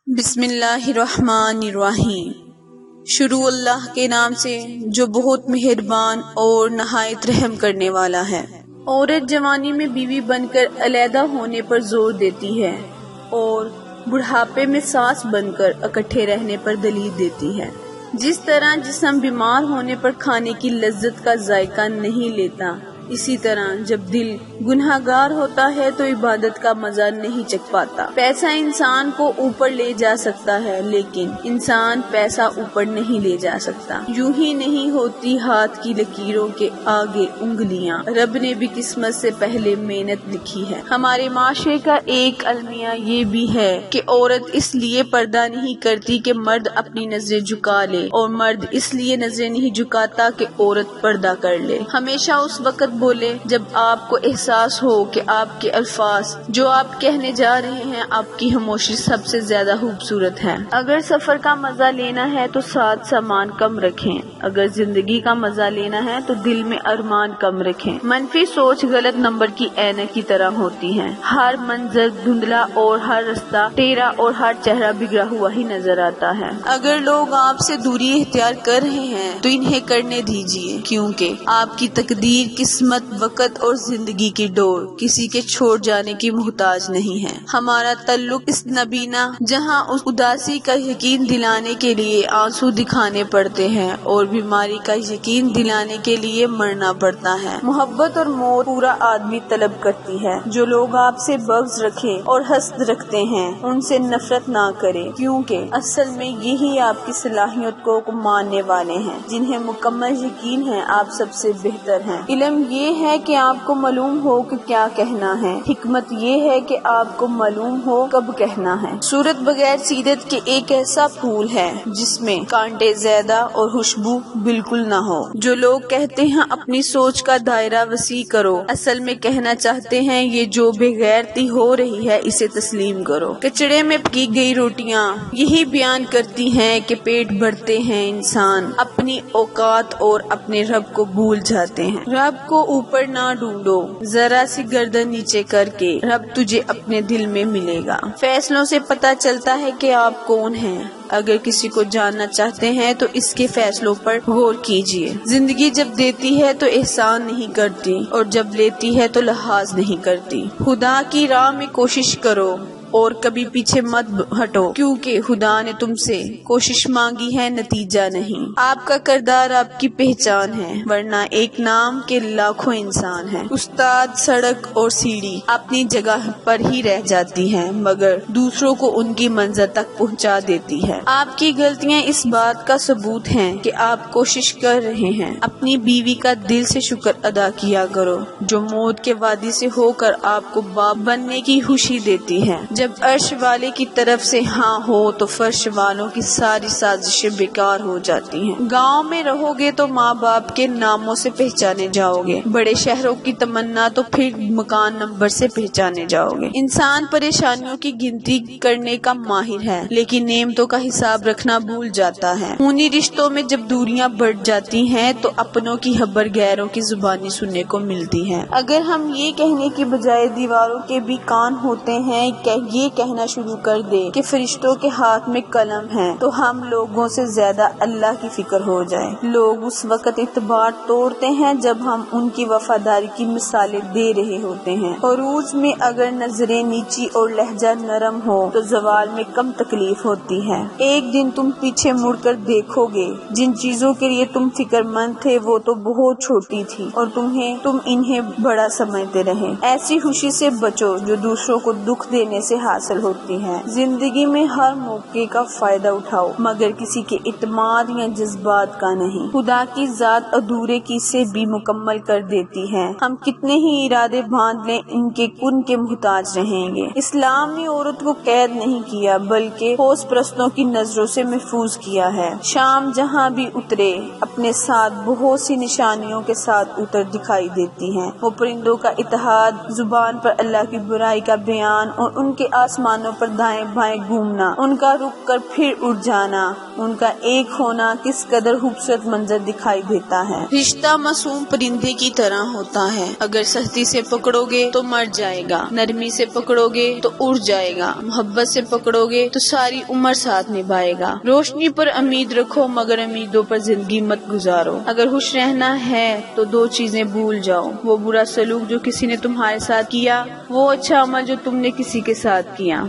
بسم اللہ الرحمن الرحیم۔ شروع اللہ کے نام سے جو بہت مہربان اور نہایت رحم کرنے والا ہے۔ عورت جوانی میں بیوی بن کر علیحدہ ہونے پر زور دیتی ہے اور بڑھاپے میں ساس بن کر اکٹھے رہنے پر دلیل دیتی ہے۔ جس طرح جسم بیمار ہونے پر کھانے کی لذت کا ذائقہ نہیں لیتا، اسی طرح جب دل گنہگار ہوتا ہے تو عبادت کا مزہ نہیں چکھ پاتا۔ پیسہ انسان کو اوپر لے جا سکتا ہے، لیکن انسان پیسہ اوپر نہیں لے جا سکتا۔ یوں ہی نہیں ہوتی ہاتھ کی لکیروں کے آگے انگلیاں، رب نے بھی قسمت سے پہلے محنت لکھی ہے۔ ہمارے معاشرے کا ایک المیہ یہ بھی ہے کہ عورت اس لیے پردہ نہیں کرتی کہ مرد اپنی نظریں جھکا لے، اور مرد اس لیے نظریں نہیں جھکاتا کہ عورت پردہ کر لے۔ ہمیشہ اس وقت بولے جب آپ کو احساس ہو کہ آپ کے الفاظ جو آپ کہنے جا رہے ہیں، آپ کی خاموشی سب سے زیادہ خوبصورت ہے۔ اگر سفر کا مزہ لینا ہے تو ساتھ سامان کم رکھیں، اگر زندگی کا مزہ لینا ہے تو دل میں ارمان کم رکھیں۔ منفی سوچ غلط نمبر کی اینک کی طرح ہوتی ہے، ہر منظر دھندلا اور ہر رستہ ٹیڑھا اور ہر چہرہ بگڑا ہوا ہی نظر آتا ہے۔ اگر لوگ آپ سے دوری اختیار کر رہے ہیں تو انہیں کرنے دیجیے، کیونکہ آپ کی تقدیر، قسمت، وقت اور زندگی کی ڈور کسی کے چھوڑ جانے کی محتاج نہیں ہے۔ ہمارا تعلق اس نبینا جہاں اس اداسی کا یقین دلانے کے لیے آنسو دکھانے پڑتے ہیں اور بیماری کا یقین دلانے کے لیے مرنا پڑتا ہے۔ محبت اور موت پورا آدمی طلب کرتی ہے۔ جو لوگ آپ سے بغض رکھے اور حسد رکھتے ہیں ان سے نفرت نہ کرے، کیونکہ اصل میں یہی آپ کی صلاحیت کو ماننے والے ہیں، جنہیں مکمل یقین ہے آپ سب سے بہتر ہیں۔ علم یہ ہے کہ آپ کو معلوم ہو کہ کیا کہنا ہے، حکمت یہ ہے کہ آپ کو معلوم ہو کب کہنا ہے۔ صورت بغیر سیرت کے ایک ایسا پھول ہے جس میں کانٹے زیادہ اور خوشبو بالکل نہ ہو۔ جو لوگ کہتے ہیں اپنی سوچ کا دائرہ وسیع کرو، اصل میں کہنا چاہتے ہیں یہ جو بے غیرتی ہو رہی ہے اسے تسلیم کرو۔ کچڑے میں پکی گئی روٹیاں یہی بیان کرتی ہیں کہ پیٹ بھرتے ہیں انسان اپنی اوقات اور اپنے رب کو بھول جاتے ہیں۔ رب کو اوپر نہ ڈھونڈو، ذرا سی گردن نیچے کر کے رب تجھے اپنے دل میں ملے گا۔ فیصلوں سے پتہ چلتا ہے کہ آپ کون ہیں۔ اگر کسی کو جاننا چاہتے ہیں تو اس کے فیصلوں پر غور کیجیے۔ زندگی جب دیتی ہے تو احسان نہیں کرتی، اور جب لیتی ہے تو لحاظ نہیں کرتی۔ خدا کی راہ میں کوشش کرو اور کبھی پیچھے مت ہٹو، کیونکہ خدا نے تم سے کوشش مانگی ہے، نتیجہ نہیں۔ آپ کا کردار آپ کی پہچان ہے، ورنہ ایک نام کے لاکھوں انسان ہیں۔ استاد، سڑک اور سیڑھی اپنی جگہ پر ہی رہ جاتی ہیں، مگر دوسروں کو ان کی منزل تک پہنچا دیتی ہے۔ آپ کی غلطیاں اس بات کا ثبوت ہیں کہ آپ کوشش کر رہے ہیں۔ اپنی بیوی کا دل سے شکر ادا کیا کرو، جو موت کے وادی سے ہو کر آپ کو باپ بننے کی خوشی دیتی ہے۔ جب عرش والے کی طرف سے ہاں ہو تو فرش والوں کی ساری سازشیں بیکار ہو جاتی ہیں۔ گاؤں میں رہو گے تو ماں باپ کے ناموں سے پہچانے جاؤ گے، بڑے شہروں کی تمنا تو پھر مکان نمبر سے پہچانے جاؤ گے۔ انسان پریشانیوں کی گنتی کرنے کا ماہر ہے، لیکن نعمتوں کا حساب رکھنا بھول جاتا ہے۔ خونی رشتوں میں جب دوریاں بڑھ جاتی ہیں تو اپنوں کی خبر غیروں کی زبانی سننے کو ملتی ہے۔ اگر ہم یہ کہنے کی بجائے دیواروں کے بھی کان ہوتے ہیں کہ یہ کہنا شروع کر دے کہ فرشتوں کے ہاتھ میں قلم ہے، تو ہم لوگوں سے زیادہ اللہ کی فکر ہو جائے۔ لوگ اس وقت اعتبار توڑتے ہیں جب ہم ان کی وفاداری کی مثالیں دے رہے ہوتے ہیں۔ عروج میں اگر نظریں نیچی اور لہجہ نرم ہو تو زوال میں کم تکلیف ہوتی ہے۔ ایک دن تم پیچھے مڑ کر دیکھو گے جن چیزوں کے لیے تم فکر مند تھے وہ تو بہت چھوٹی تھی اور تم انہیں بڑا سمجھتے رہے۔ ایسی خوشی سے بچو جو دوسروں کو دکھ دینے سے حاصل ہوتی ہے۔ زندگی میں ہر موقع کا فائدہ اٹھاؤ، مگر کسی کے اعتماد یا جذبات کا نہیں۔ خدا کی ذات ادھورے کی سے بھی مکمل کر دیتی ہے۔ ہم کتنے ہی ارادے باندھ لیں ان کے کن کے محتاج رہیں گے۔ اسلام نے عورت کو قید نہیں کیا بلکہ حوث پرستوں کی نظروں سے محفوظ کیا ہے۔ شام جہاں بھی اترے اپنے ساتھ بہت سی نشانیوں کے ساتھ اتر دکھائی دیتی ہیں۔ وہ پرندوں کا اتحاد، زبان پر اللہ کی برائی کا بیان اور ان کے آسمانوں پر دائیں بائیں گھومنا، ان کا رک کر پھر اڑ جانا، ان کا ایک ہونا کس قدر خوبصورت منظر دکھائی دیتا ہے۔ رشتہ معصوم پرندے کی طرح ہوتا ہے، اگر سختی سے پکڑو گے تو مر جائے گا، نرمی سے پکڑو گے تو اڑ جائے گا، محبت سے پکڑو گے تو ساری عمر ساتھ نبھائے گا۔ روشنی پر امید رکھو مگر امیدوں پر زندگی مت گزارو۔ اگر خوش رہنا ہے تو دو چیزیں بھول جاؤ، وہ برا سلوک جو کسی نے تمہارے ساتھ کیا، وہ اچھا عمل جو تم نے کسی کے ساتھ کیا۔